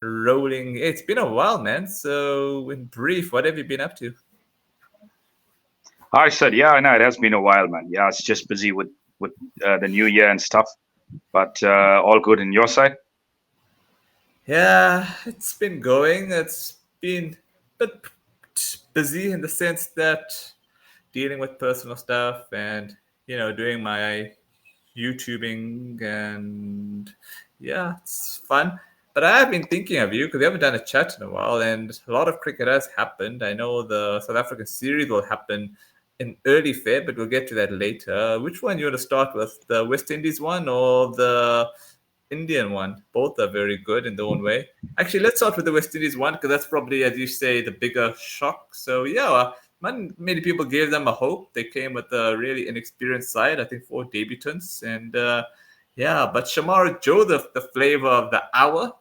rolling. It's been a while, man. So, in brief, what have you been up to? I said, yeah, I know it has been a while, man. Yeah, it's just busy with the new year and stuff, but all good in your side. Yeah, it's been going. It's been a bit busy in the sense that dealing with personal stuff and, doing my YouTubing and yeah, it's fun. But I have been thinking of you because we haven't done a chat in a while, and a lot of cricket has happened. I know the South African series will happen in early Feb, but we'll get to that later. Which one you want to start with, the West Indies one or the Indian one? Both are very good in their own way. Actually, let's start with the West Indies one because that's probably, as you say, the bigger shock. So yeah, many people gave them a hope. They came with a really inexperienced side, I think 4 debutants, and yeah, but Shamar Joseph, the flavor of the hour,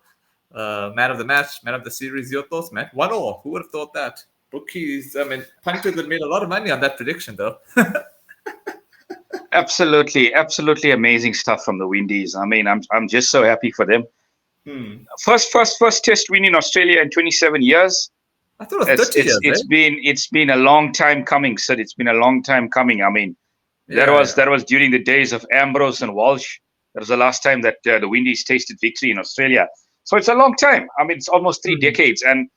man of the match, man of the series. Your thoughts, man? 1-1. Who would have thought that? Bookies, I mean, punters had made a lot of money on that prediction, though. Absolutely, absolutely amazing stuff from the Windies. I mean, I'm just so happy for them. Hmm. First Test win in Australia in 27 years. I thought it was It's 30 it's years, it's right? been a long time coming, sir. It's been a long time coming. I mean, that Yeah, was yeah. that was during the days of Ambrose and Walsh. That was the last time that the Windies tasted victory in Australia. So it's a long time. I mean, it's almost three Hmm. decades. And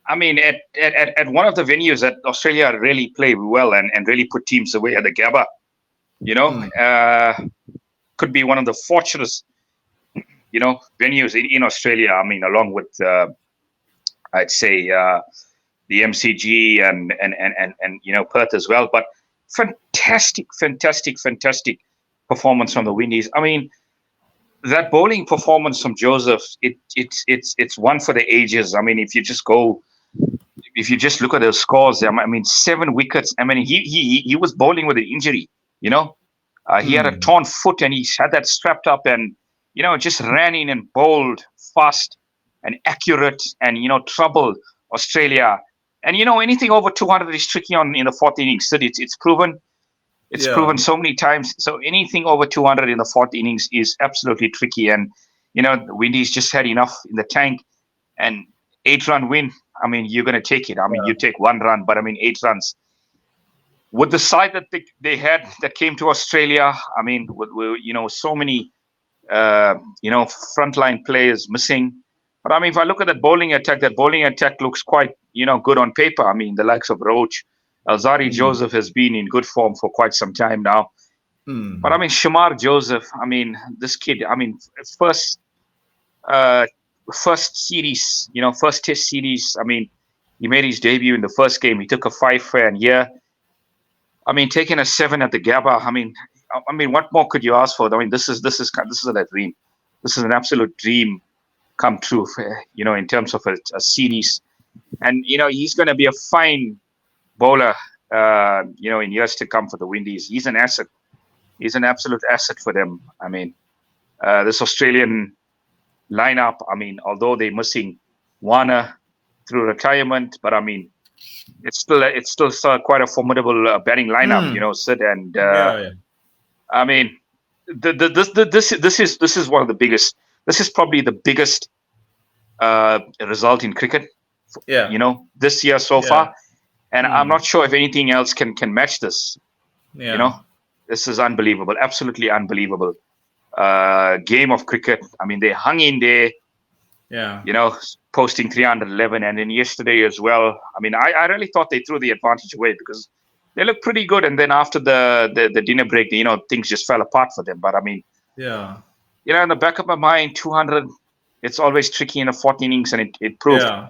I mean, at one of the venues that Australia really played well and really put teams away at the Gabba, you know, Hmm. could be one of the fortunate, venues in Australia. I mean, along with, I'd say, the MCG and Perth as well. But fantastic performance from the Windies. I mean, that bowling performance from Joseph, it's one for the ages. I mean, if you just look at those scores, I mean, 7 wickets. I mean, he was bowling with an injury. You know, he had a Hmm. torn foot and he had that strapped up and just ran in and bowled fast and accurate and troubled Australia. And anything over 200 is tricky on in the fourth innings. So it's proven. It's Yeah. proven so many times. So anything over 200 in the fourth innings is absolutely tricky. And the Windies just had enough in the tank. And 8-run win. I mean, you're going to take it. I mean, you Yeah. take 1 run, but I mean, 8 runs with the side that they had that came to Australia. I mean, with so many uh, frontline players missing. But I mean, if I look at that bowling attack looks quite good on paper. I mean, the likes of Roach, Alzari Hmm. Joseph has been in good form for quite some time now. But I Hmm. mean, Shamar Joseph. I mean, this kid. I mean, first uh, first series, first Test series. I mean, he made his debut in the first game. He took a 5 for and yeah. I mean, taking a 7 at the Gabba. I mean, what more could you ask for? I mean, this is a dream. This is an absolute dream come true. In terms of a series, and he's going to be a fine bowler. In years to come for the Windies, he's an asset. He's an absolute asset for them. I mean, this Australian lineup. I mean, although they're missing Warner through retirement, but I mean, it's still quite a formidable batting lineup. Hmm. Sid and Yeah, yeah. I mean, this is one of the biggest. This is probably the biggest result in cricket. Yeah. This year so Yeah. far, and I'm Hmm. not sure if anything else can match this. You Yeah. know, this is unbelievable, absolutely unbelievable. Game of cricket. I mean, they hung in there. Yeah. Posting 311, and then yesterday as well. I mean, I really thought they threw the advantage away because they looked pretty good, and then after the dinner break, things just fell apart for them. But I mean, Yeah. in the back of my mind, 200, it's always tricky in the fourth innings, and it proved. Yeah.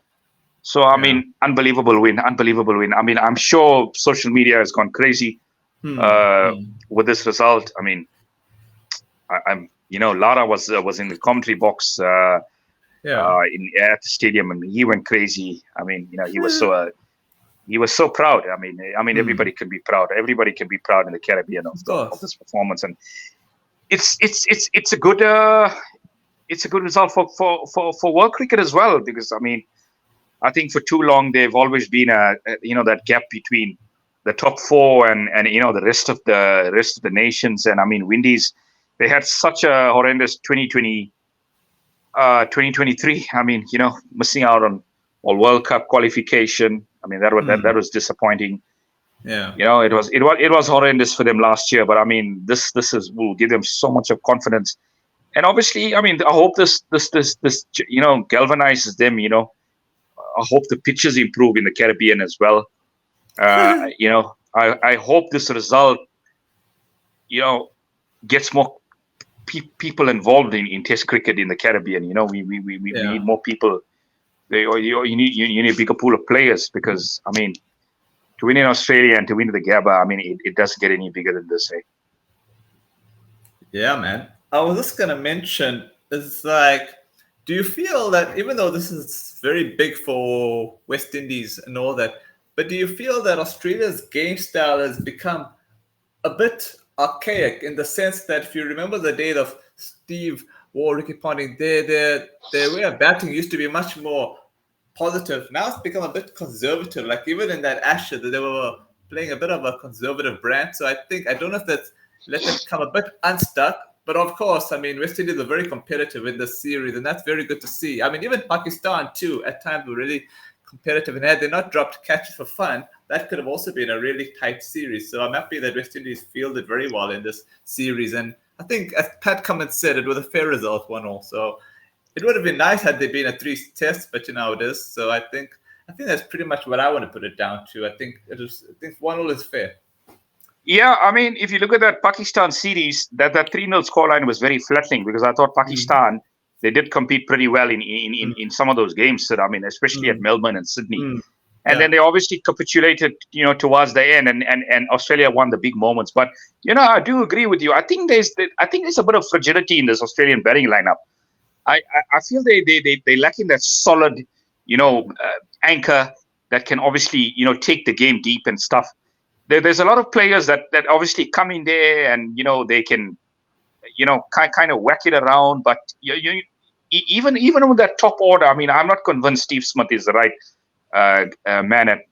So I Yeah. mean, unbelievable win, unbelievable win. I mean, I'm sure social media has gone crazy Hmm. uh, Hmm. with this result. I mean, I'm Lara was in the commentary box. Yeah. At the stadium, and he went crazy. I mean, he was so proud. I mean, Hmm. everybody can be proud. Everybody can be proud in the Caribbean of Of of course. this performance, and it's a good result for world cricket as well. Because I mean, I think for too long they've always been that gap between the top four and the rest of the nations. And I mean, Windies, they had such a horrendous 2020 2023. I mean, missing out on all World Cup qualification. I mean, that was disappointing. Yeah. It was horrendous for them last year. But I mean, this will give them so much of confidence. And obviously, I mean, I hope this galvanizes them. I hope the pitches improve in the Caribbean as well. I hope this result, gets more people involved in Test cricket in the Caribbean. We need more people. You need a bigger pool of players because I mean, to win in Australia and to win the Gabba, I mean, it doesn't get any bigger than this. Eh? Yeah, man. I was just gonna mention, it's like, do you feel that even though this is very big for West Indies and all that, but do you feel that Australia's game style has become a bit archaic in the sense that if you remember the days of Steve Waugh, Ricky Ponting, their way of batting used to be much more positive. Now it's become a bit conservative. Like even in that Ashes, they were playing a bit of a conservative brand. So I don't know if that's let them come a bit unstuck. But of course, I mean, West Indies are very competitive in this series, and that's very good to see. I mean, even Pakistan too, at times were really competitive, and had they not dropped catches for fun, that could have also been a really tight series. So I'm happy that West Indies fielded very well in this series, and I think, as Pat Cummins said, it was a fair result, 1-1. So it would have been nice had there been a 3 test, but you know how it is. So I think that's pretty much what I want to put it down to. I think 1-1 is fair. Yeah, I mean, if you look at that Pakistan series, that 3-0 scoreline was very flattering because I thought Pakistan, they did compete pretty well in some of those games. I mean, especially at Melbourne and Sydney. And then they obviously capitulated, towards the end, and Australia won the big moments. But I do agree with you. I think there's a bit of fragility in this Australian batting lineup. I feel they lack in that solid, anchor that can obviously take the game deep and stuff. There's a lot of players that obviously come in there and they can kind of whack it around. But even with that top order, I mean, I'm not convinced Steve Smith is the right man at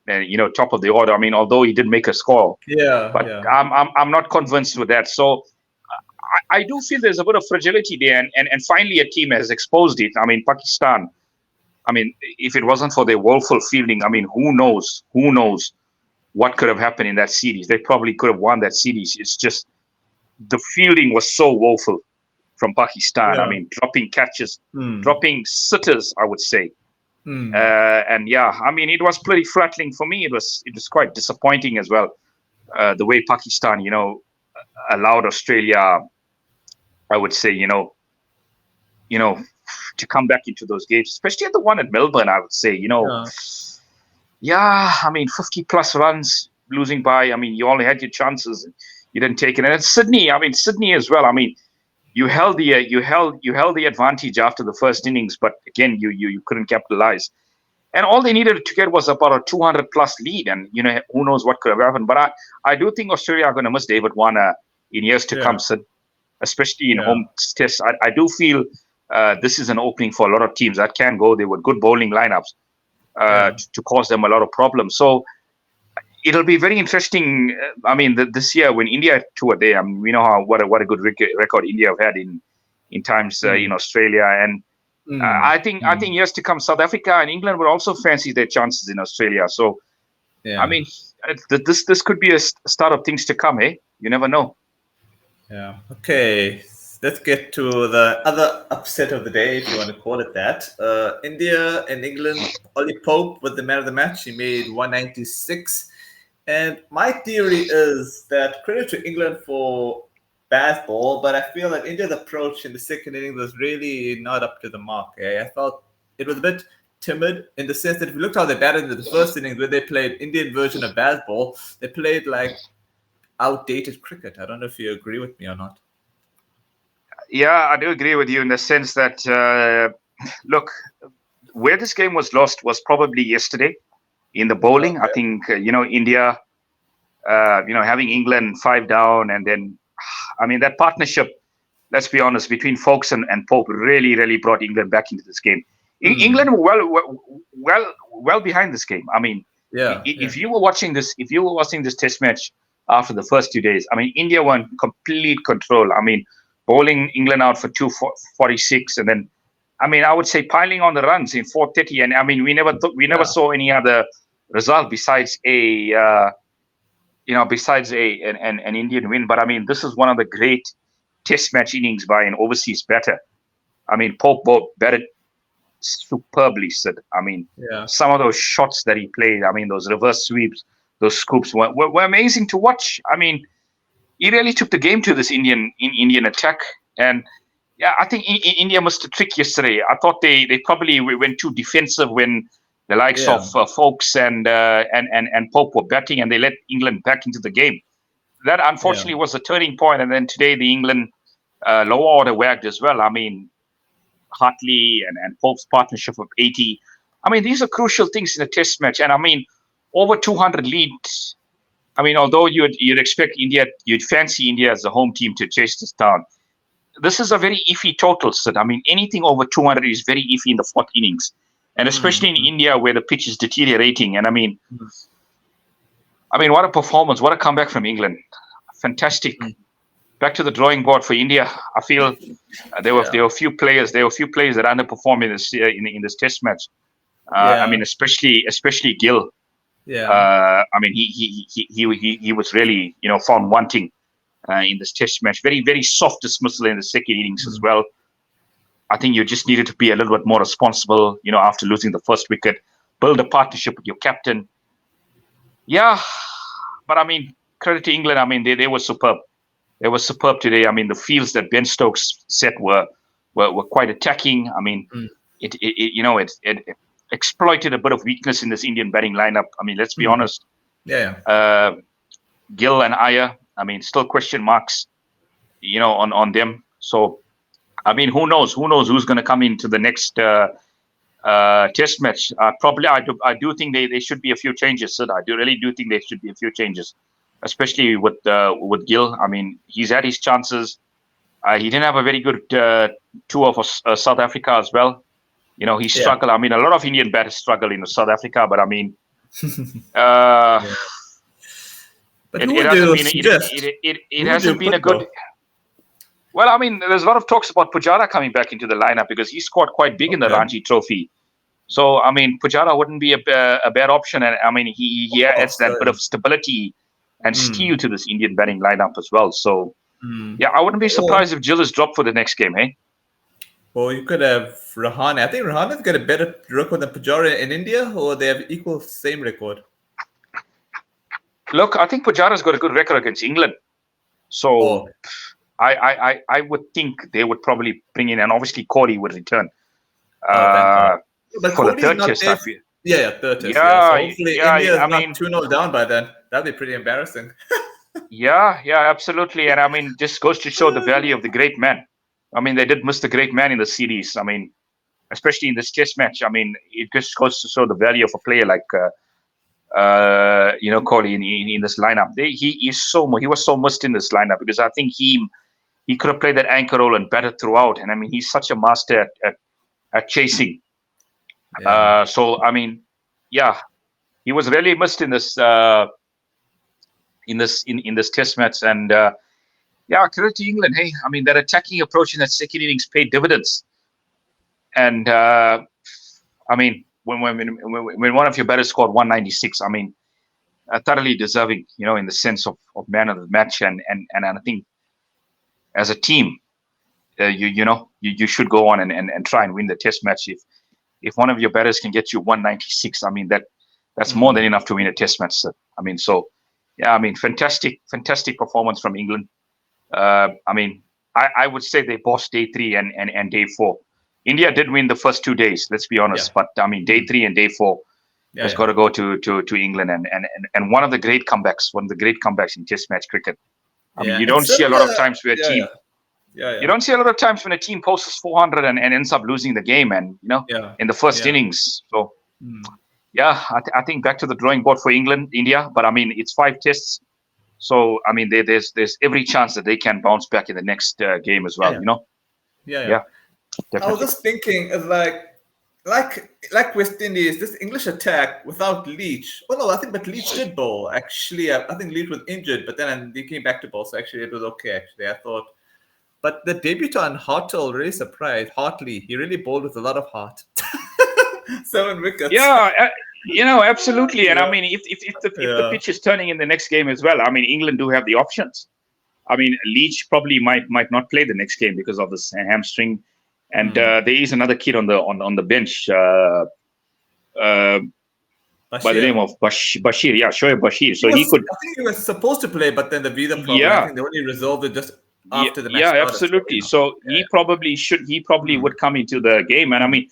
top of the order. I mean, although he did make a score, but I'm not convinced with that. So I do feel there's a bit of fragility there, and finally a team has exposed it. I mean, Pakistan. I mean, if it wasn't for their woeful fielding, I mean, who knows what could have happened in that series? They probably could have won that series. It's just the fielding was so woeful from Pakistan. I mean, dropping catches, dropping sitters, I would say. And yeah, I mean, it was pretty flattering for me. It was quite disappointing as well. The way Pakistan, allowed Australia, I would say, to come back into those games, especially at the one at Melbourne, I would say, Yeah, I mean, 50 plus runs losing by. I mean, you only had your chances, and you didn't take it. And it's Sydney. I mean, Sydney as well. I mean, you held the advantage after the first innings, but again, you couldn't capitalize. And all they needed to get was about a 200 plus lead, and who knows what could have happened. But I do think Australia are going to miss David Warner in years to come, Sid, especially in home tests. I do feel this is an opening for a lot of teams that can go there with good bowling lineups. To cause them a lot of problems. So it'll be very interesting. I mean, this year when India toured there, I mean, we know what a good record India have had in times in Australia, and I think years to come, South Africa and England will also fancy their chances in Australia. So I mean, this could be a start of things to come. Eh? You never know. Yeah. Okay. Let's get to the other upset of the day, if you want to call it that. India and England. Ollie Pope was the man of the match. He made 196. And my theory is that credit to England for baseball, but I feel that India's approach in the second inning was really not up to the mark. I felt it was a bit timid in the sense that if you looked how they batted in the first innings, where they played Indian version of baseball, they played like outdated cricket. I don't know if you agree with me or not. Yeah, I do agree with you in the sense that, look, where this game was lost was probably yesterday in the bowling. Okay. I think, India, having England 5 down, and then, I mean, that partnership, let's be honest, between Foakes and Pope really, really brought England back into this game. England were well behind this game. I mean, if you were watching this test match after the first 2 days, I mean, India were in complete control. I mean, bowling England out for 246, and then I mean, I would say piling on the runs in 430, and I mean, we never saw any other result besides an Indian win. But I mean, this is one of the great Test match innings by an overseas batter. I mean, Pope batted superbly, Sid. I mean, some of those shots that he played, I mean, those reverse sweeps, those scoops were amazing to watch. I mean, he really took the game to this Indian attack. And yeah, I think India missed a trick yesterday. I thought they probably went too defensive when the likes of Folks and Pope were batting, and they let England back into the game. That unfortunately was a turning point. And then today the England lower order wagged as well. I mean, Hartley and Pope's partnership of 80. I mean, these are crucial things in a Test match. And I mean, over 200 leads. I mean, although you'd expect India, you'd fancy India as the home team to chase this down. This is a very iffy total, Sid. I mean, anything over 200 is very iffy in the fourth innings, and especially in India where the pitch is deteriorating. And I mean, what a performance! What a comeback from England! Fantastic. Back to the drawing board for India. I feel there were a few players that underperformed in this Test match. I mean, especially Gill. I mean, he was really found wanting in this Test match. Very, very soft dismissal in the second innings as well. I think you just needed to be a little bit more responsible. After losing the first wicket, build a partnership with your captain. Yeah, but I mean, credit to England. I mean, they were superb. They were superb today. I mean, the fields that Ben Stokes set were quite attacking. I mean, it exploited a bit of weakness in this Indian batting lineup. I mean, let's be honest. Gill and Iyer, I mean, still question marks, on them. So, I mean, who knows? Who knows who's going to come into the next Test match? Probably, I do think there should be a few changes, Sid. I really do think there should be a few changes, especially with Gill. I mean, he's had his chances. He didn't have a very good tour for South Africa as well. He struggled. I mean, a lot of Indian batters struggle in South Africa, but I mean, but it hasn't been a good. Well, I mean, there's a lot of talks about Pujara coming back into the lineup because he scored quite big in the Ranji Trophy. So, I mean, Pujara wouldn't be a bad option, and I mean, he adds that bit of stability and steel to this Indian batting lineup as well. So, yeah, I wouldn't be surprised if Gill is dropped for the next game, eh? Well, you could have Rahane. I think Rahane's got a better record than Pujara in India, or they have same record. Look, I think Pujara's got a good record against England. So I would think they would probably bring in, and obviously Cody would return but for the third Test. Third Test. So hopefully India's not 2-0 down by then. That'd be pretty embarrassing. Yeah, absolutely. And I mean, just goes to show the value of the great man. I mean, they did miss the great man in the series. I mean, especially in this Test match. I mean, it just goes to show the value of a player like Kohli in this lineup. He was so missed in this lineup because I think he could have played that anchor role and batted throughout. And I mean, he's such a master at chasing. So I mean, yeah, he was really missed in this Test match. And credit to England. Hey, I mean, that attacking approach in that second innings paid dividends. And I mean, when one of your batters scored 196, I mean, thoroughly deserving, in the sense of man of the match. And I think as a team, you should go on and try and win the Test match. If one of your batters can get you 196, I mean, that's more than enough to win a Test match, sir. I mean, so yeah, I mean, fantastic performance from England. I mean, I would say they bossed day 3 and day 4. India did win the first 2 days, let's be honest. But I mean, day 3 and day 4 has got to go to England and one of the great comebacks in Test match cricket. I mean, you don't see a lot of times where a team. You don't see a lot of times when a team posts 400 and ends up losing the game, and in the first innings. So, I think back to the drawing board for India. But I mean, it's 5 tests, so I mean, there's every chance that they can bounce back in the next game as well. Definitely. I was just thinking, like West Indies, this English attack without Leach. Oh no, I think but Leach did bowl. Actually, I think Leach was injured, but then he came back to bowl. So actually, it was okay. Actually, I thought But the debutant Hartle really surprised. Hartley, he really bowled with a lot of heart. 7 wickets. Yeah, absolutely. And I Yeah, mean, if the yeah. pitch is turning in the next game as well, I mean, England do have the options. I mean, Leach probably might not play the next game because of this hamstring, and there is another kid on the bench uh, by the name Bashir. of Bashir. Yeah, Shoaib Bashir. He So he was, could. I think he was supposed to play, but then the visa problem. I Yeah, think they only resolved it just yeah, after the match yeah, started. So, absolutely. So he probably should. He probably Mm, would come into the game, and I mm, mean,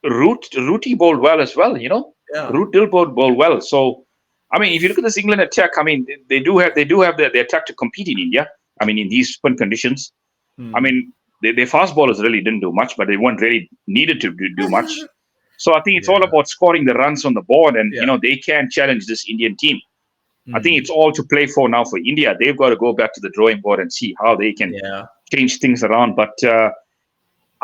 Rooty bowled well as well. yeah, Root did bowl well. So, I mean, if you look at this England attack, I mean, they do have the attack to compete in India. I mean, in these spin conditions, I mm. mean, their fast bowlers really didn't do much, but they weren't really needed to do much. So I think it's all Yeah, about scoring the runs on the board, and yeah. they can challenge this Indian team. I think Mm, it's all to play for now for India. They've got to go back to the drawing board and see how they can yeah, change things around. But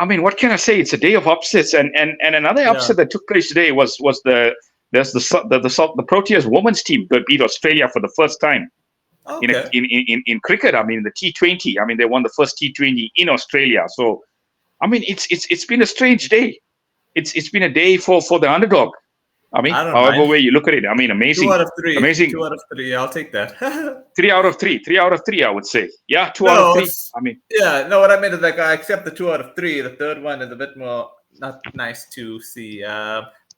I mean, what can I say? It's a day of upsets, and another yeah. upset that took place today was the Proteas women's team that beat Australia for the first time in Okay. in cricket. I mean, the T20. I mean, they won the first T20 in Australia. So I mean, it's been a strange day. It's been a day for the underdog. I mean, I don't however mind. way you look at it, I mean, Two amazing, out of three. amazing. 2 out of 3. I'll take that. 3 out of 3, 3 out of 3, I would say. Yeah, 2 out of 3. No, I mean, yeah, no. What I meant is like I accept the 2 out of 3. The third one is a bit more not nice to see.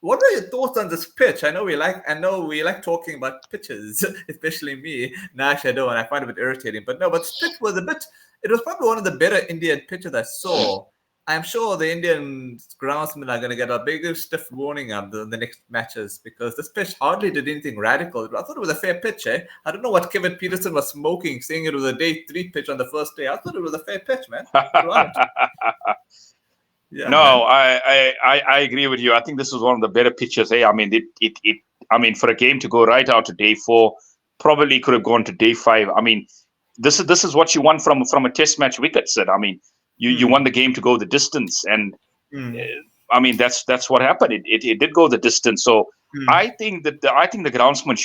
What are your thoughts on this pitch? I know we like talking about pitches, especially me. No, actually, I don't. I find it a bit irritating. But no, but this pitch was a bit. It was probably one of the better Indian pitches I saw. I'm sure the Indian groundsmen are going to get a bigger stiff warning up the next matches because this pitch hardly did anything radical. I thought it was a fair pitch, eh? I don't know what Kevin Peterson was smoking, saying it was a day 3 pitch on the first day. I thought it was a fair pitch, man. Right. Yeah, no, man. I agree with you. I think this was one of the better pitches. Hey, I mean, it I mean, for a game to go right out to day 4, probably could have gone to day 5. I mean, this is what you want from a test match wicket, Sid. I mean, you Hmm. want the game to go the distance, and Hmm. I mean that's what happened. It did go the distance. So Hmm. I think the groundsman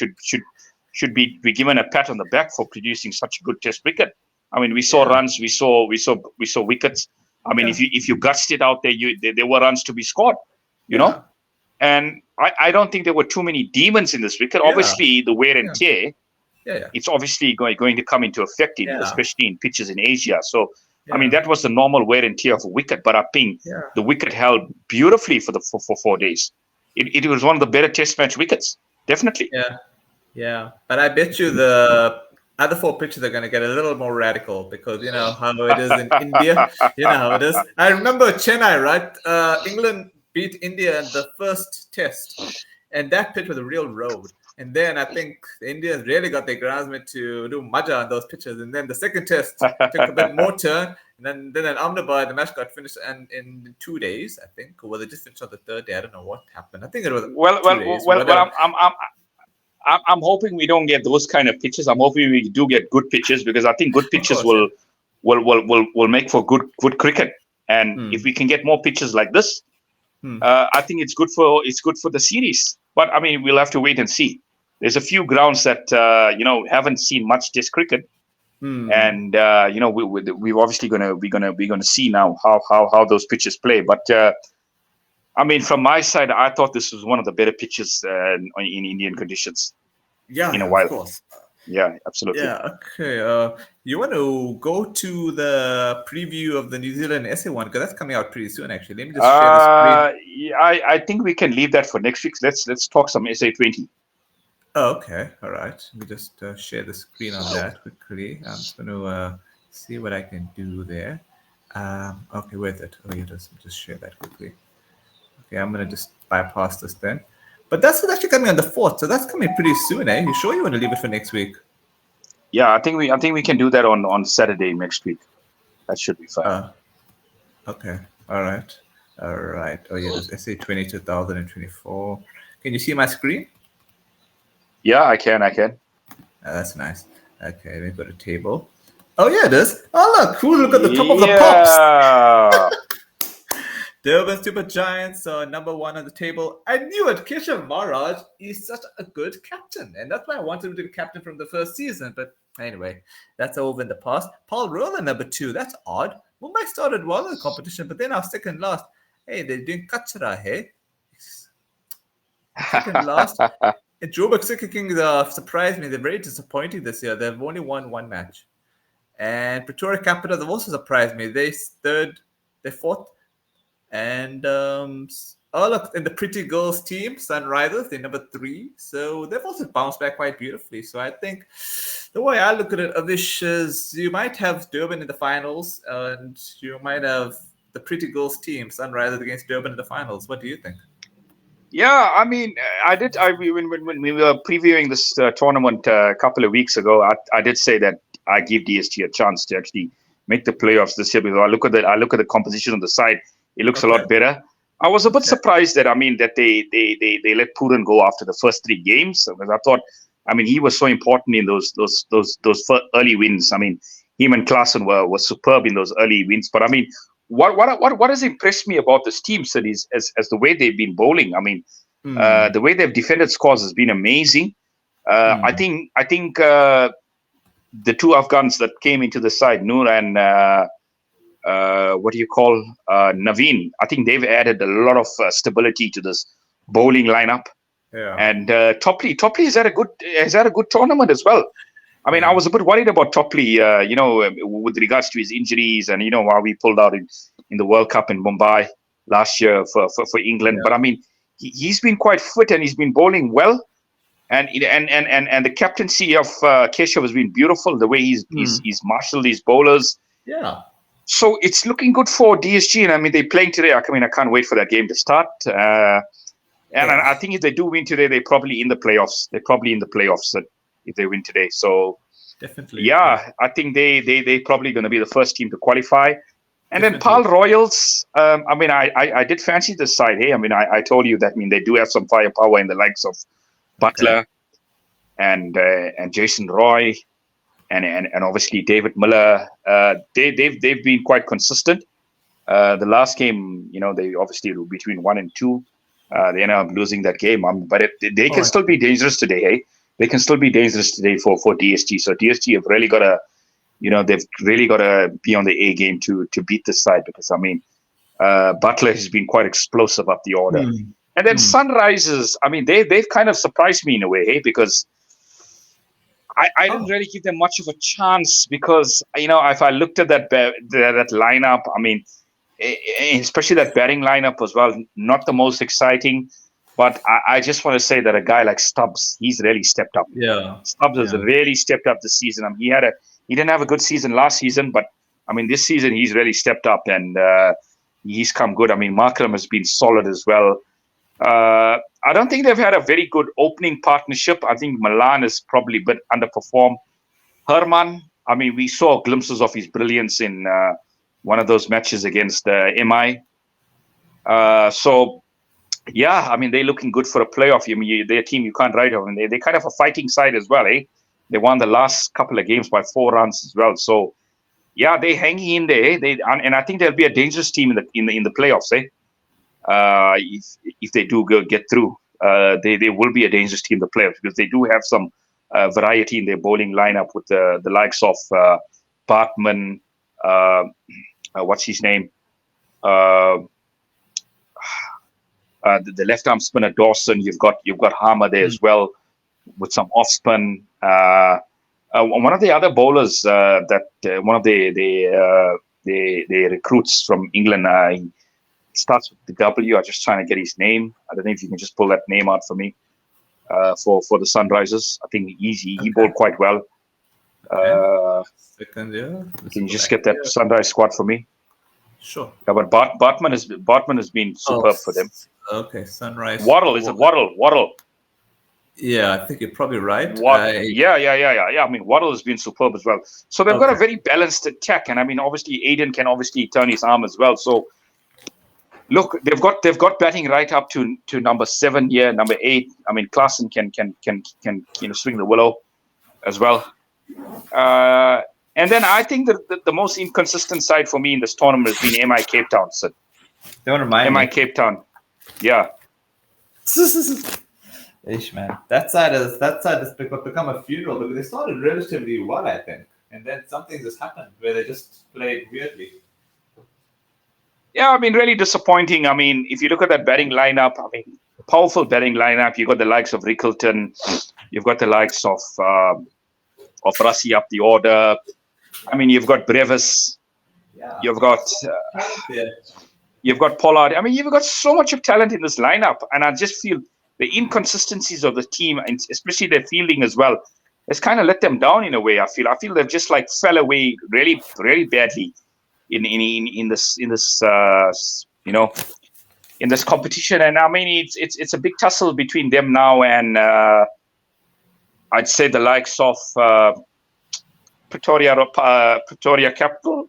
should be given a pat on the back for producing such a good test wicket. I mean, we saw Yeah. runs, we saw wickets. I mean, Yeah. if you gutsed it out there, there were runs to be scored, you know. Yeah. And I don't think there were too many demons in this wicket. Yeah. Obviously, the wear and Yeah. tear, Yeah. it's obviously going to come into effect Yeah. especially in pitches in Asia. So, I mean, Yeah. that was the normal wear and tear of a wicket. But I think Yeah. the wicket held beautifully for 4 days. It was one of the better Test match wickets, definitely. Yeah. Yeah. But I bet you the other 4 pitches are going to get a little more radical because you know how it is in India. You know how it is. I remember Chennai, right? England beat India in the first test, and that pitch was a real road. And then I think the Indians really got their groundsmen to do maja on those pitches. And then the second test took a bit more turn. And then in Ahmedabad, the match got finished in 2 days, I think. Or was it just finished on the third day? I don't know what happened. I think it was Well, 2 days. well. Whatever. I'm hoping we don't get those kind of pitches. I'm hoping we do get good pitches because I think good Of pitches course, yeah. will make for good cricket. And Hmm. if we can get more pitches like this, Hmm. I think it's good for the series. But I mean, we'll have to wait and see. There's a few grounds that haven't seen much Test cricket, Hmm. and we're obviously gonna see now how those pitches play. But I mean, from my side, I thought this was one of the better pitches in Indian conditions Yeah, in a yeah, of while. course. Yeah, absolutely. Yeah, okay. You want to go to the preview of the New Zealand SA1 because that's coming out pretty soon, actually. Let me just share the screen. Yeah, I think we can leave that for next week. Let's talk some SA20. Oh, okay. All right. Let me just share the screen on that quickly. I'm just going to see what I can do there. Okay, where's it? Oh, yeah, just share that quickly. Okay, I'm going to just bypass this then. But that's actually coming on the 4th, so that's coming pretty soon, eh? You sure you want to leave it for next week? Yeah, I think we can do that on Saturday next week. That should be fine. Okay. All right. Oh, yeah, there's SA20 2024. Can you see my screen? Yeah, I can. That's nice. Okay, let me go to table. Oh, yeah, it is. Oh, look. Look at the top of the pops. Yeah. Durban Super Giants are number 1 on the table. I knew it. Avish Maharaj is such a good captain, and that's why I wanted him to be captain from the first season. But anyway, that's over in the past. Paul Roller, number 2. That's odd. Mumbai started well in the competition, but then our second last. Hey, they're doing kachra, hey? Second last. And Joburg City Kings surprised me. They're very disappointing this year. They've only won one match. And Pretoria Capital, they've also surprised me. They fourth. And in the Pretty Girls team, Sunrisers, they're number 3. So they've also bounced back quite beautifully. So I think the way I look at it, Avish, is you might have Durban in the finals, and you might have the Pretty Girls team, Sunrisers against Durban in the finals. What do you think? Yeah, I mean, when we were previewing this tournament a couple of weeks ago, I did say that I give DSG a chance to actually make the playoffs this year, because I look at the composition of the side. It looks a lot better. I was a bit surprised that they let Puran go after the first 3 games, because I thought, he was so important in those early wins. Him and Klaassen were superb in those early wins. But what has impressed me about this team, Sid, is as the way they've been bowling. The way they've defended scores has been amazing. I think the 2 Afghans that came into the side, Noor and Naveen, I think they've added a lot of stability to this bowling lineup. Yeah. And Topley has had a good tournament as well. I was a bit worried about Topley, with regards to his injuries and how we pulled out in the World Cup in Mumbai last year for England. Yeah. But he's been quite fit and he's been bowling well. And the captaincy of Keshav has been beautiful. The way he's marshaled these bowlers. Yeah. So it's looking good for DSG. And they're playing today. I can't wait for that game to start. And I think if they do win today, they're probably in the playoffs. If they win today. So definitely. Yeah, I think they're probably going to be the first team to qualify. And then Pal Royals, I did fancy this side. Hey, I told you that they do have some firepower in the likes of Butler and Jason Roy and obviously David Miller. They've been quite consistent. The last game, they obviously were between 1 and 2. They ended up losing that game. But they can still be dangerous today, hey? They can still be dangerous today for DSG. So DSG have really got to, they've really got to be on the A game to beat this side, because Butler has been quite explosive up the order. And then Sunrisers, they've kind of surprised me in a way, hey, because I didn't really give them much of a chance, because if I looked at that lineup, especially that batting lineup as well, not the most exciting. But I just want to say that a guy like Stubbs, he's really stepped up. Yeah, Stubbs has really stepped up this season. He didn't have a good season last season, but this season he's really stepped up and he's come good. Markram has been solid as well. I don't think they've had a very good opening partnership. I think Milan is probably a bit underperformed. Herman, we saw glimpses of his brilliance in one of those matches against MI. Yeah, they're looking good for a playoff. Their team, you can't write off. They're kind of a fighting side as well, eh? They won the last couple of games by 4 runs as well. So, yeah, they're hanging in there. And I think they'll be a dangerous team in the playoffs, eh? If they do get through, they will be a dangerous team in the playoffs, because they do have some variety in their bowling lineup with the likes of Bartman. What's his name? The left arm spinner Dawson. You've got Harmer there as well, with some off spin. One of the other bowlers one of the recruits from England. He starts with the W. I'm just trying to get his name. I don't know if you can just pull that name out for me. For the Sunrisers, I think he bowled quite well. Second, yeah. Can you just get that Sunrise squad for me? Sure. Yeah, but Bartman has been superb for them. Okay, Sunrise. Waddle, is it Waddle? Yeah, I think you're probably right. Yeah. Waddle has been superb as well. So they've got a very balanced attack, and obviously Aiden can obviously turn his arm as well. So look, they've got batting right up to number 7 here, number 8. Klaassen can swing the willow as well. And then I think that the most inconsistent side for me in this tournament has been MI Cape Town. So don't remind me. MI Cape Town, yeah. Ish, man, that side has become a funeral, because they started relatively well, I think, and then something just happened where they just played weirdly. Yeah, I mean, really disappointing. I mean, if you look at that batting lineup, I mean, powerful batting lineup. You got the likes of Rickleton, you've got the likes of Rassi up the order. I mean, you've got Brevis, Yeah, you've got yeah, you've got Pollard. I mean, you've got so much of talent in this lineup, and I just feel the inconsistencies of the team, and especially their fielding as well, has kind of let them down in a way. I feel they've just like fell away really, really badly in this in this competition. And I mean, it's a big tussle between them now and I'd say the likes of Pretoria Capital,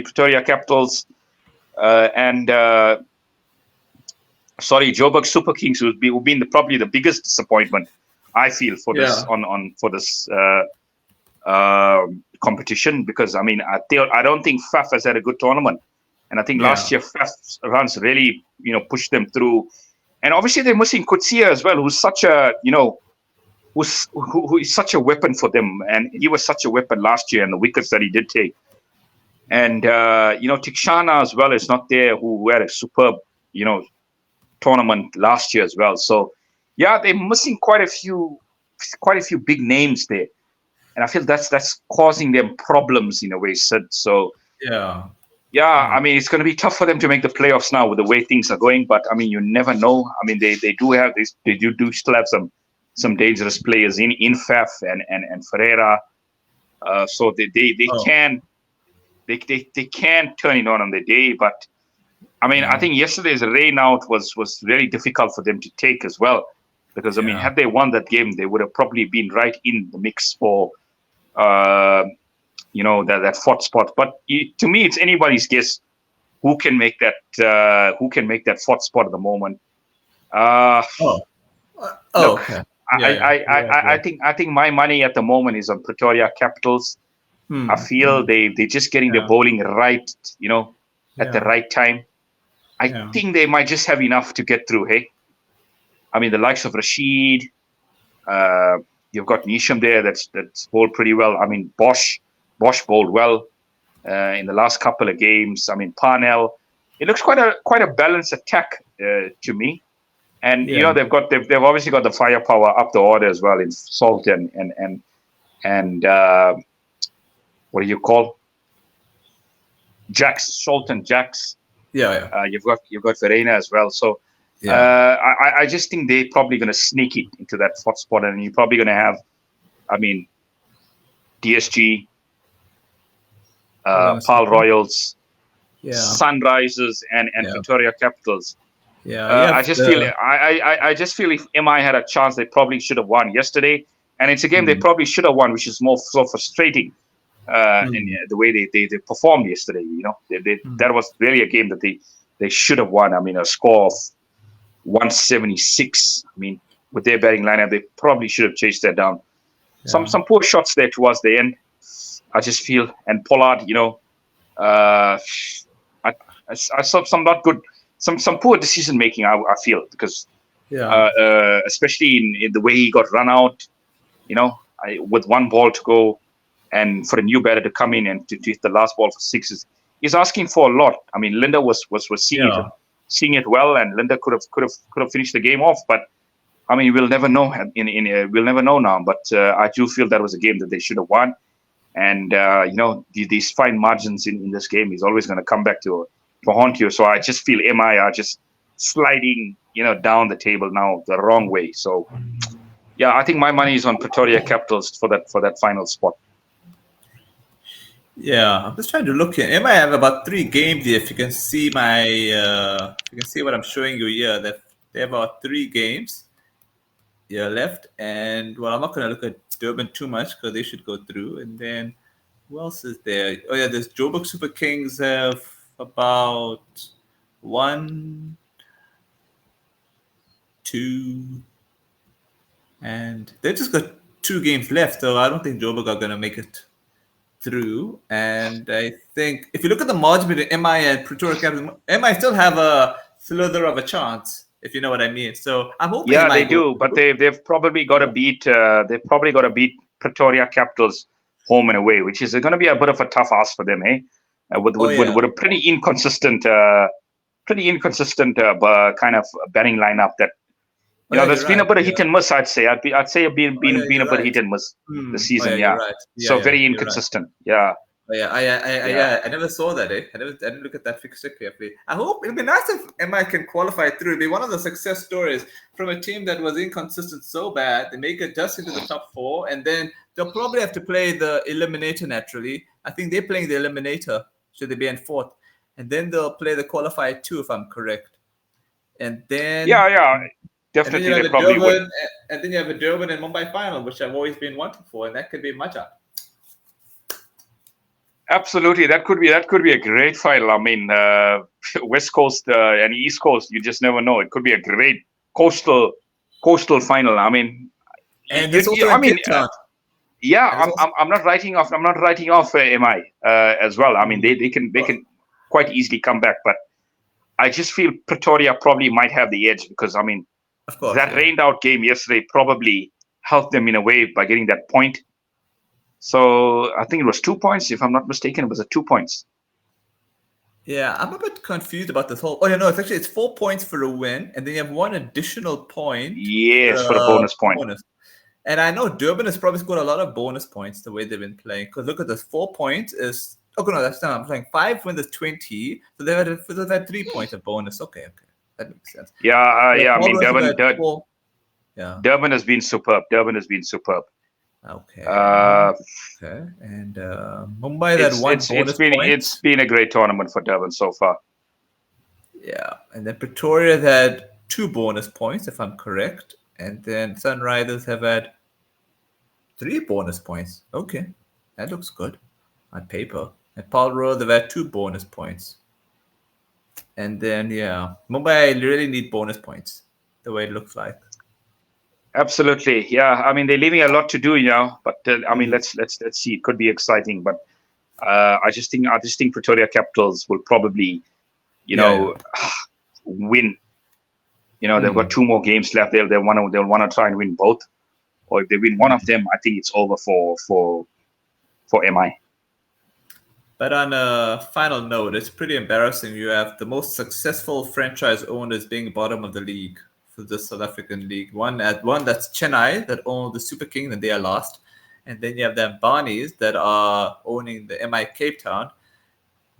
Pretoria Capitals, and Joburg Super Kings will be probably the biggest disappointment I feel for this yeah, for this competition, because I mean I don't think FAF has had a good tournament, and I think last yeah. year FAF's runs really pushed them through, and obviously they're missing Kutsia as well, who's such a who is such a weapon for them, and he was such a weapon last year, and the wickets that he did take. And Tikshana as well is not there, who had a superb tournament last year as well. So yeah, they're missing quite a few big names there, and I feel that's causing them problems in a way, Sid. So Yeah. yeah, Yeah. I mean, it's going to be tough for them to make the playoffs now with the way things are going. But I mean, you never know. I mean, they do have this. They do still have some dangerous players in FAF and Ferreira. So they Oh, can they can turn it on the day. But I mean, I yeah. think yesterday's rain out was very difficult for them to take as well. Because I mean, Yeah. had they won that game, they would have probably been right in the mix for uh, that fourth spot. But to me, it's anybody's guess who can make that fourth spot at the moment. Uh, Oh. Oh, Look, okay. I, Yeah, I, yeah. I, You're right. I I Yeah. think my money at the moment is on Pretoria Capitals. I Hmm. feel Hmm. they're just getting the Yeah. bowling right, at the Yeah. right time. I Yeah. think they might just have enough to get through. Hey, I mean, the likes of Rashid, uh, you've got Nisham there that's bowled pretty well. I mean, Bosch bowled well in the last couple of games. I mean, Parnell. It looks quite a balanced attack to me. And Yeah. they've obviously got the firepower up the order as well in Salt and what do you call Jacks, Salt and Jacks. Yeah. Yeah. You've got Verena as well. So Yeah. I just think they're probably going to sneak it into that fourth spot, and you're probably going to have, I mean, DSG, Hold on a Pal second. Royals, Yeah. Sunrisers, and Yeah. Pretoria Capitals. Yeah. You have the. I just feel if MI had a chance, they probably should have won yesterday. And it's a game they Hmm. probably should have won, which is more so frustrating. In Hmm. the way they performed yesterday, Hmm. that was really a game that they should have won. I mean, a score of 176. I mean, with their batting lineup, they probably should have chased that down. Some Yeah. some poor shots there towards the end. I just feel, and Pollard, uh, I saw some not good, some poor decision making. I feel, because Yeah. especially in the way he got run out, with one ball to go, and for a new batter to come in and to hit the last ball for sixes, he's asking for a lot. I mean, Linda was Yeah. seeing it well, and Linda could have finished the game off. But I mean, we'll never know. We'll never know now. But I do feel that was a game that they should have won. And these fine margins in this game is always going to come back to haunt you. So I just feel MI are just sliding down the table now the wrong way. So yeah, I think my money is on Pretoria Capitals for that final spot. Yeah. I'm just trying to look here. I might have about 3 games here. If you can see if you can see what I'm showing you here, that they have about 3 games left. And well, I'm not going to look at Durban too much because they should go through. And then who else is there? Oh yeah, there's Joburg Super Kings have about 1, 2, and they just got 2 games left. So I don't think Joburg are going to make it through. And I think if you look at the margin between MI and Pretoria Capital, MI still have a slither of a chance, if you know what I mean. So I'm hoping Yeah, they MI goes do, but through. they've probably got to beat Pretoria Capitals home and away, which is going to be a bit of a tough ask for them, eh? Oh yeah. with a pretty inconsistent kind of batting lineup that Oh yeah, there's you're been right. a bit of Yeah. hit and miss. I'd say Oh yeah, been a you're bit of right. hit and miss this Oh season. yeah, you're Yeah, right. Yeah, so yeah, very you're right. inconsistent. Yeah, Oh, yeah, yeah. yeah, I never saw that. I didn't look at that fixture carefully. I hope it'll be nice if MI can qualify through. It'll be one of the success stories from a team that was inconsistent so bad. They make it just into the top four, and then they'll probably have to play the eliminator naturally. I think they're playing the eliminator, should they be in fourth, and then they'll play the qualifier two, if I'm correct. And then Yeah. and then you Definitely, have they a probably would. Durban, and then you have a Durban and Mumbai final, which I've always been wanting for, and that could be much up. Absolutely, that could be a great final. I mean, West Coast and East Coast, you just never know. It could be a great coastal final. I mean, And it's also I in mean, Cape Town. yeah, And it's also I'm not writing off. I'm not writing off MI as well. I mean, they can quite easily come back, but I just feel Pretoria probably might have the edge because I mean, of course, that yeah. rained out game yesterday probably helped them in a way by getting that point. So I think it was 2 points, if I'm not mistaken. It was 2 points. Yeah, I'm a bit confused about this whole. Oh, yeah, no, it's 4 points for a win, and then you have one additional point for Yes, for a a bonus point. bonus. And I know Durban has probably scored a lot of bonus points the way they've been playing. Because look at this, 4 points is. Oh no, that's not. I'm playing 5 wins is 20, so they've had 3 points of bonus. Okay, that makes sense. Yeah, But yeah. I Paul mean, Ross have had 4. Yeah. Durban has been superb. Okay. Uh, Okay. And Mumbai had one bonus point. It's been a great tournament for Durban so far. Yeah, and then Pretoria had 2 bonus points, if I'm correct, and then Sunrisers have had 3 bonus points. Okay, that looks good on paper. And Paul Rowe, they've had 2 bonus points. And then yeah, Mumbai really need bonus points, the way it looks like. Absolutely, yeah. I mean, they're leaving a lot to do, But I mean, let's see. It could be exciting, but I just think Pretoria Capitals will probably, win. They've got 2 more games left. They'll want to try and win both, or if they win one of them, I think it's over for MI. But on a final note, it's pretty embarrassing. You have the most successful franchise owners being bottom of the league for the South African league. One that's Chennai that own the Super King, and they are last. And then you have the Ambanis that are owning the MI Cape Town,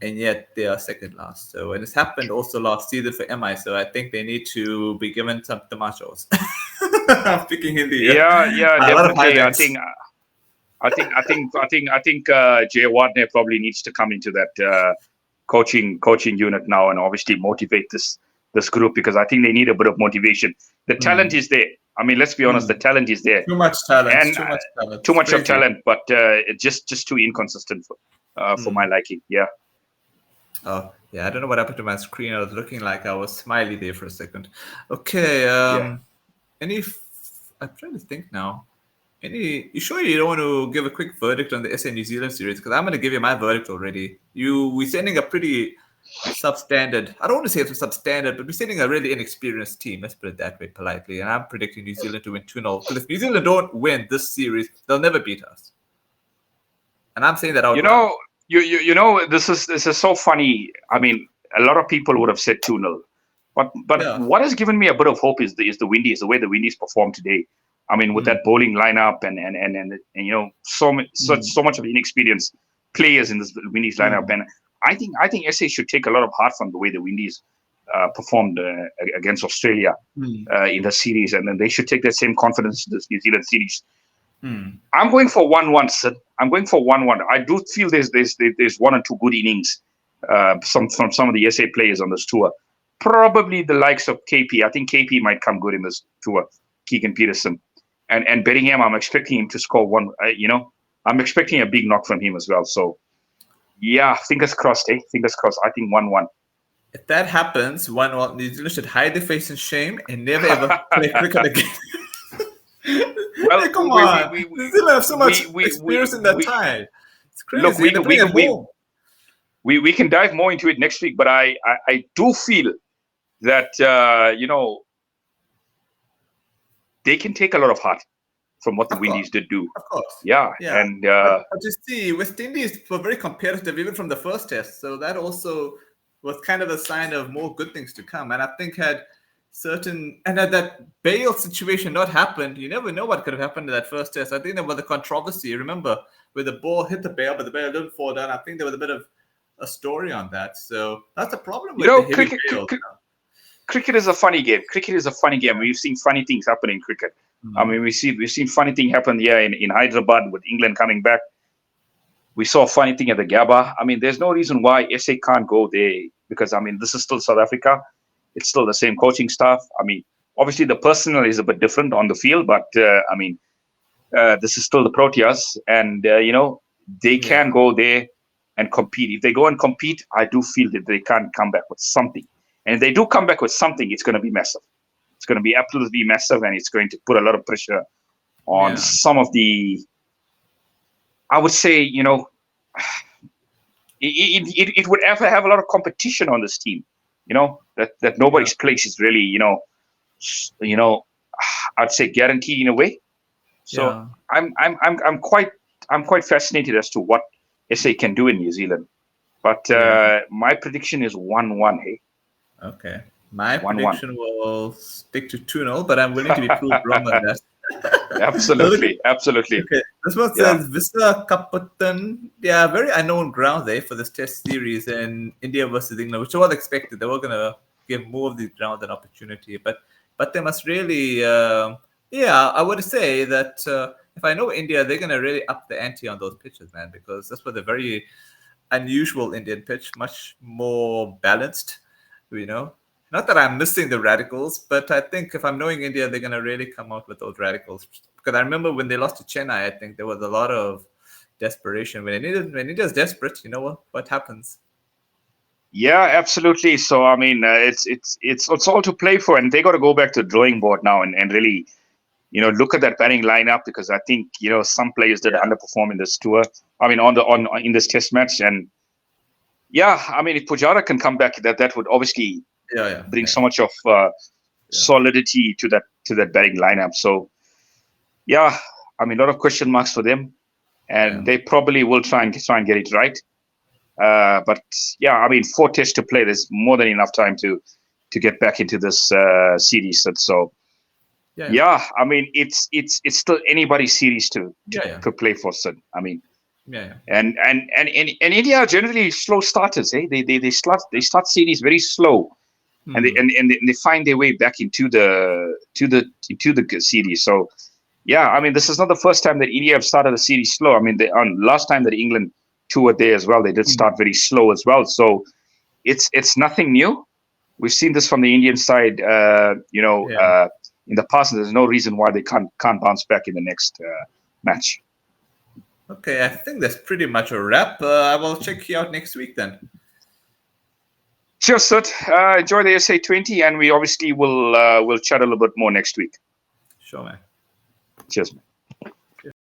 and yet they are second last. So, and it's happened also last season for MI. So I think they need to be given some tamashos. I'm speaking Hindi. Yeah, definitely. I think Jay Wardner probably needs to come into that coaching unit now and obviously motivate this group, because I think they need a bit of motivation. The talent is there. I mean, let's be honest, the talent is there. Too much talent. And too much of talent, but it's just too inconsistent for my liking. Yeah. Oh, yeah. I don't know what happened to my screen. I was looking like I was smiley there for a second. Okay. I'm trying to think now. You sure you don't want to give a quick verdict on the SA New Zealand series? Because I'm going to give you my verdict already. We're sending a pretty substandard. I don't want to say it's a substandard, but we're sending a really inexperienced team. Let's put it that way politely. And I'm predicting New Zealand to win 2-0. Because if New Zealand don't win this series, they'll never beat us. And I'm saying that out loud. This is so funny. I mean, a lot of people would have said 2-0. But what has given me a bit of hope is the Windies, the way the Windies performed today. I mean, with that bowling lineup and so much of inexperienced players in this Windies lineup, and I think SA should take a lot of heart from the way the Windies performed against Australia in the series, and then they should take that same confidence in this New Zealand series. I'm going for 1-1, Sid. I'm going for 1-1. I do feel there's 1 or 2 good innings from some of the SA players on this tour. Probably the likes of KP. I think KP might come good in this tour. Keegan Peterson. And Bellingham, I'm expecting him to score 1. I'm expecting a big knock from him as well. So, yeah, fingers crossed, Fingers crossed. I think 1-1. If that happens, 1-1, New Zealand should hide their face in shame and never ever play cricket again. Well, come on. New Zealand have so much experience in that time. It's crazy. Look, we can dive more into it next week, but I do feel that, they can take a lot of heart. from what the Of course. Windies did do. Of course. Yeah. Yeah. And But you see, West Indies were very competitive even from the first test. So that also was kind of a sign of more good things to come. And I think had that Bale situation not happened, you never know what could have happened to that first test. I think there was a controversy, remember, where the ball hit the Bale, but the Bale didn't fall down. I think there was a bit of a story on that. So that's the problem with the heavy Bale. Cricket is a funny game. Cricket is a funny game. We've seen funny things happen in cricket. I mean, we've seen funny thing happen here in Hyderabad with England coming back. We saw a funny thing at the Gabba. I mean, there's no reason why SA can't go there because, I mean, this is still South Africa. It's still the same coaching staff. I mean, obviously the personnel is a bit different on the field, but I mean, this is still the Proteas, and they can go there and compete. If they go and compete, I do feel that they can come back with something. And if they do come back with something, it's going to be massive. It's going to be absolutely massive, and it's going to put a lot of pressure on some of the. I would say, it would have a lot of competition on this team. That nobody's place is really, I'd say guaranteed in a way. So I'm quite fascinated as to what SA can do in New Zealand. But my prediction is 1-1. Hey. Okay. My prediction will stick to 2-0, but I'm willing to be proved wrong on that. Absolutely. Okay. This one says Vista Kapatan. Yeah, very unknown ground there for this test series in India versus England, which was expected. They were going to give more of the ground an opportunity, but they must really, I would say that if I know India, they're going to really up the ante on those pitches, man, because this was a very unusual Indian pitch, much more balanced. Not that I'm missing the radicals, but I think if I'm knowing India, they're going to really come out with those radicals. Because I remember when they lost to Chennai, I think there was a lot of desperation. When India's desperate, you know what happens. Yeah, absolutely. So I mean, it's all to play for, and they got to go back to the drawing board now and really, look at that batting lineup because I think some players did underperform in this tour. I mean, in this test match, and I mean, if Pujara can come back, that would obviously bring so much of solidity to that batting lineup. So I mean, a lot of question marks for them, and they probably will try and get it right. But I mean, 4 tests to play. There's more than enough time to get back into this series. So I mean, it's still anybody's series to play for. So I mean. And India are generally slow starters. They start series very slow, and they find their way back into the series. So I mean, this is not the first time that India have started a series slow. I mean, last time that England toured there as well, they did start very slow as well. So it's nothing new. We've seen this from the Indian side, in the past. And there's no reason why they can't bounce back in the next match. Okay, I think that's pretty much a wrap. I will check you out next week then. Cheers, Sid. Enjoy the SA20, and we obviously will chat a little bit more next week. Sure, man. Cheers, man.